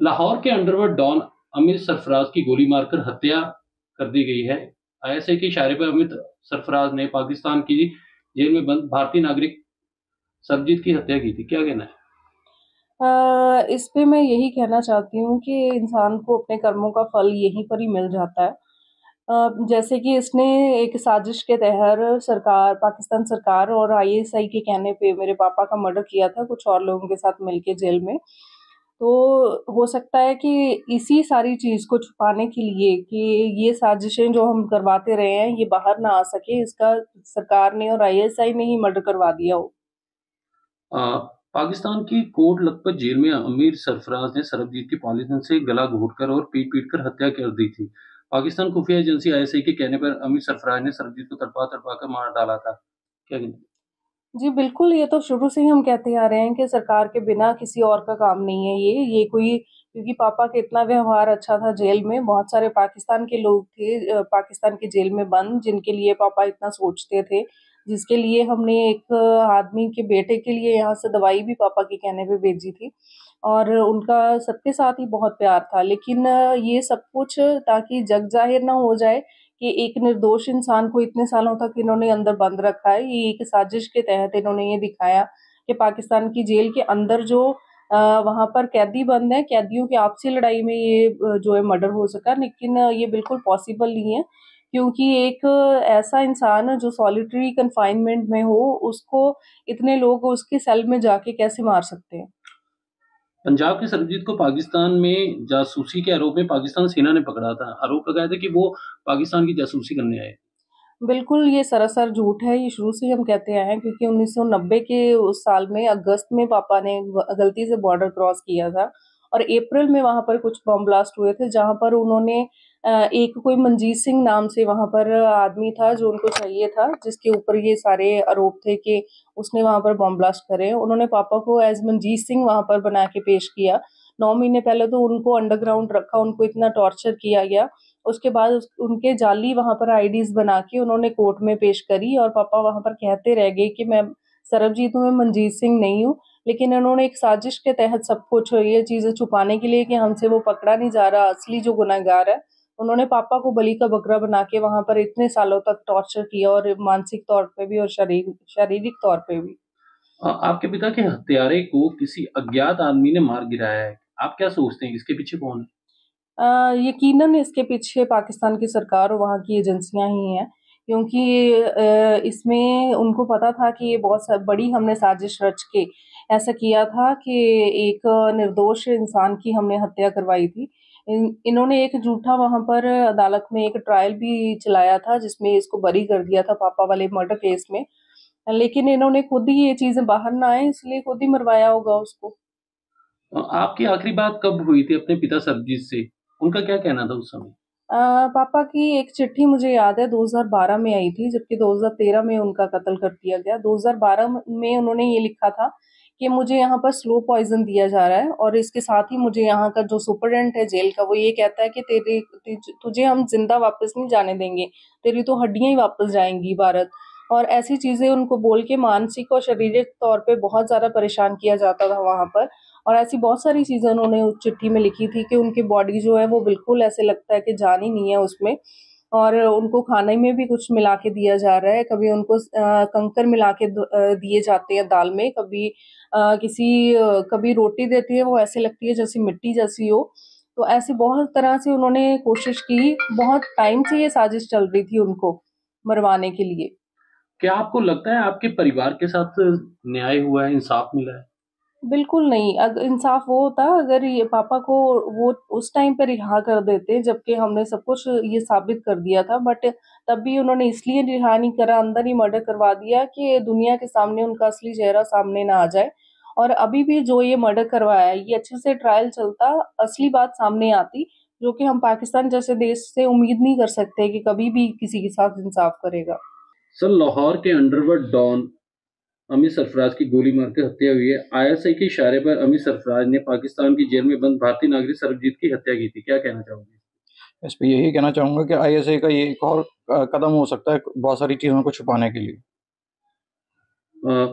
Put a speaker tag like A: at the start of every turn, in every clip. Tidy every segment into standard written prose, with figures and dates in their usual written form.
A: लाहौर के underworld don अमीर सरफराज की गोली मारकर हत्या कर दी गई है। आईएसआई के इशारे पर अमित सरफराज ने पाकिस्तान की जेल में बंद भारतीय नागरिक सरबजीत की हत्या की थी। क्या कहना है?
B: इस पे मैं यही कहना चाहती हूँ कि इंसान को अपने कर्मों का फल यहीं पर ही मिल जाता है। जैसे कि इसने एक साजिश के तहत सरकार पाकिस्तान सरकार और आईएसआई के कहने पे मेरे पापा का मर्डर किया था कुछ और लोगों के साथ मिलके जेल में। तो हो सकता है कि इसी सारी चीज़ को छुपाने के लिए कि ये साजिशें जो हम करवाते रहे हैं, ये बाहर ना आ सके, इसका सरकार ने और आईएसआई ने ही मर्डर करवा दिया हो।
A: अ, पाकिस्तान की कोट लखपत जेल में अमीर सरफराज ने सरबजीत की पॉलीथिन से गला घोंटकर और पीट-पीट कर हत्या कर दी थी। पाकिस्तान खुफिया एजेंसी आईएसआई के कहने पर अमीर सरफराज ने सरबजीत को तड़पा-तड़पा कर मार डाला था। क्या कहना है?
B: जी, बिल्कुल, ये तो शुरू से ही हम कहते आ रहे हैं कि सरकार के बिना किसी और का काम नहीं है ये कोई क्योंकि पापा का इतना व्यवहार अच्छा था जेल में, बहुत सारे पाकिस्तान के लोग थे पाकिस्तान की जेल में बंद, जिनके लिए पापा इतना सोचते थे, जिसके लिए हमने एक आदमी के बेटे के लिए यहाँ से दवाई भी पापा के कहने पे भेजी थी और उनका सबके साथ ही बहुत प्यार था। लेकिन ये सब कुछ ताकि जग ज़ाहिर ना हो जाए कि एक निर्दोष इंसान को इतने सालों तक इन्होंने अंदर बंद रखा है। ये एक साजिश के तहत इन्होंने ये दिखाया कि पाकिस्तान की जेल के अंदर जो वहाँ पर कैदी बंद हैं, कैदियों की आपसी लड़ाई में ये जो है मर्डर हो सका। लेकिन ये बिल्कुल पॉसिबल नहीं है क्योंकि एक ऐसा इंसान जो सॉलिटरी कन्फाइनमेंट में हो, उसको इतने लोग उसकी सेल में जाके कैसे मार सकते हैं?
A: पंजाब के सरबजीत को पाकिस्तान में जासूसी के आरोप में पाकिस्तान सेना ने पकड़ा था। आरोप लगाया था कि वो पाकिस्तान की जासूसी करने आए।
B: बिल्कुल, ये सरासर झूठ है, ये शुरू से ही हम कहते आए हैं क्योंकि 1990 के उस साल में अगस्त में पापा ने गलती से बॉर्डर क्रॉस किया था और अप्रैल में वहाँ पर कुछ बम ब्लास्ट हुए थे जहाँ पर उन्होंने एक कोई मनजीत सिंह नाम से वहाँ पर आदमी था जो उनको चाहिए था, जिसके ऊपर ये सारे आरोप थे कि उसने वहाँ पर बम ब्लास्ट करे। उन्होंने पापा को एज़ मनजीत सिंह वहाँ पर बना के पेश किया। 9 महीने पहले तो उनको अंडरग्राउंड रखा, उनको इतना टॉर्चर किया गया। उसके बाद उनके जाली वहाँ पर आईडीज़ बना के उन्होंने कोर्ट में पेश करी और पापा वहाँ पर कहते रह गए कि मैं सरबजीत हूँ, मैं मनजीत सिंह नहीं हूँ। लेकिन इन्होंने एक साजिश के तहत सब कुछ ये चीज़ें छुपाने के लिए कि हमसे वो पकड़ा नहीं जा रहा, असली जो गुनहगार है, उन्होंने पापा को बलि का बकरा बना के वहाँ पर इतने सालों तक टॉर्चर किया और मानसिक तौर पे भी और शारीरिक तौर पे भी।
A: आपके पिता के हत्यारे को किसी अज्ञात आदमी ने मार गिराया है। आप क्या सोचते हैं इसके पीछे कौन है?
B: यकीनन इसके पीछे पाकिस्तान की सरकार और वहाँ की एजेंसियाँ ही हैं क्योंकि इसमें उनको पता था कि ये बहुत बड़ी हमने साजिश रच के ऐसा किया था कि एक निर्दोष इंसान की हमने हत्या करवाई थी। इन्होंने एक झूठा वहाँ पर अदालत में एक ट्रायल भी चलाया था जिसमें इसको बरी कर दिया था पापा वाले मर्डर केस में। लेकिन इन्होंने खुद ही ये चीज़ें बाहर ना आए इसलिए खुद ही मरवाया होगा उसको।
A: आपकी आखिरी बात कब हुई थी अपने पिता सरबजीत से? उनका क्या कहना था उस समय?
B: पापा की एक चिट्ठी मुझे याद है 2012 में आई थी, जबकि 2013 में उनका कत्ल कर दिया गया। 2012 में उन्होंने ये लिखा था कि मुझे यहाँ पर स्लो पॉइज़न दिया जा रहा है और इसके साथ ही मुझे यहाँ का जो सुपरडेंट है जेल का, वो ये कहता है कि तुझे हम ज़िंदा वापस नहीं जाने देंगे, तेरी तो हड्डियाँ ही वापस जाएँगी भारत। और ऐसी चीज़ें उनको बोल के मानसिक और शारीरिक तौर पे बहुत ज़्यादा परेशान किया जाता था वहाँ पर। और ऐसी बहुत सारी चीज़ें उन्होंने उस चिट्ठी में लिखी थी कि उनकी बॉडी जो है वो बिल्कुल ऐसे लगता है कि जान ही नहीं है उसमें और उनको खाने में भी कुछ मिला के दिया जा रहा है। कभी उनको कंकर मिला के दिए जाते हैं दाल में, कभी रोटी देती है वो ऐसे लगती है जैसे मिट्टी जैसी हो। तो ऐसी बहुत तरह से उन्होंने कोशिश की, बहुत टाइम से ये साजिश चल रही थी उनको मरवाने के लिए।
A: क्या आपको लगता है आपके परिवार के साथ न्याय हुआ है, इंसाफ मिला है?
B: बिल्कुल नहीं, इंसाफ़ वो होता अगर ये पापा को वो उस टाइम पे रिहा कर देते जबकि हमने सब कुछ ये साबित कर दिया था बट तब भी उन्होंने इसलिए रिहा नहीं करा, अंदर ही मर्डर करवा दिया कि दुनिया के सामने उनका असली चेहरा सामने ना आ जाए। और अभी भी जो ये मर्डर करवाया है, ये अच्छे से ट्रायल चलता, असली बात सामने आती, जो कि हम पाकिस्तान जैसे देश से उम्मीद नहीं कर सकते कि कभी भी किसी के साथ इंसाफ़ करेगा।
A: सर लाहौर के अंडरवर्ल्ड डॉन अमीर सरफराज की गोली मारकर हत्या हुई है। आईएसआई के इशारे पर अमीर सरफराज ने पाकिस्तान की जेल में बंद भारतीय नागरिक सरबजीत की हत्या की थी। क्या कहना चाहोगे?
C: इस पे यही कहना चाहूँगा कि आईएसआई का ये एक और कदम हो सकता है बहुत सारी चीज़ों को छुपाने के लिए।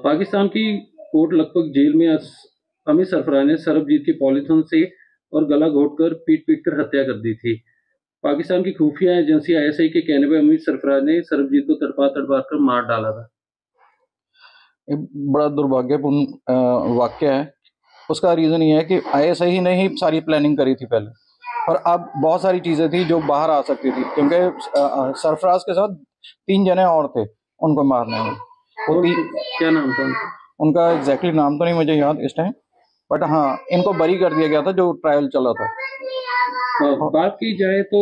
A: पाकिस्तान की कोट लखपत जेल में अमीर सरफराज ने सरबजीत की पॉलीथिन से और गला घोटकर पीट-पीट कर हत्या कर दी थी। पाकिस्तान की खुफिया एजेंसी आईएसआई के कहने पर अमीर सरफराज ने सरबजीत को तड़पा-तड़पा कर मार डाला था।
C: ये बड़ा दुर्भाग्यपूर्ण वाक़या है। उसका रीज़न ये है कि आईएसआई ही ने ही सारी प्लानिंग करी थी पहले, और अब बहुत सारी चीज़ें थी जो बाहर आ सकती थी, क्योंकि सरफराज के साथ 3 जने और थे उनको मारने में। वो
A: और
C: ती
A: क्या नाम था उनका?
C: उनका एग्ज़ैक्टली नाम तो नहीं मुझे याद इस टाइम, बट हाँ, इनको बरी कर दिया गया था जो ट्रायल चला था।
A: बात की जाए तो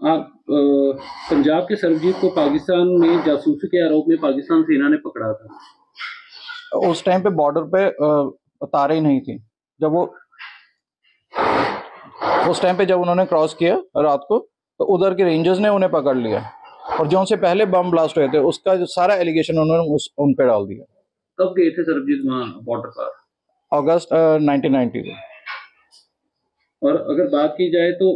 A: आप पंजाब के सरबजीत को पाकिस्तान में जासूसी के आरोप में पाकिस्तान सेना ने पकड़ा था।
C: उस टाइम पे बॉर्डर पे तारे ही नहीं थी। जब वो उस टाइम पे जब उन्होंने क्रॉस किया रात को, तो उधर के रेंजर्स ने उन्हें पकड़ लिया, और जो उनसे पहले बम ब्लास्ट हुए थे उसका जो सारा एलिगेशन उन्होंने उन पे डाल दिया।
A: कब गए थे सरबजीत वहाँ बॉर्डर पर?
C: अगस्त 1990 में।
A: और अगर बात की जाए तो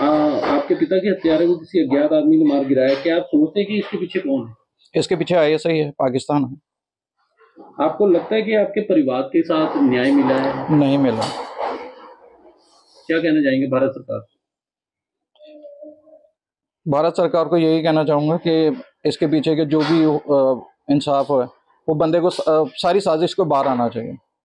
A: आपके पिता के हत्यारे को किसी अज्ञात आदमी ने मार गिराया, क्या आप सोचते हैं कि इसके पीछे कौन है?
C: इसके पीछे आईएसआई है, पाकिस्तान है।
A: आपको लगता है कि आपके परिवार के साथ न्याय मिला है?
C: नहीं मिला।
A: क्या कहना चाहेंगे भारत सरकार से?
C: भारत सरकार को यही कहना चाहूँगा कि इसके पीछे के जो भी इंसाफ है, वो बंदे को सारी साजिश को बाहर आना चाहिए।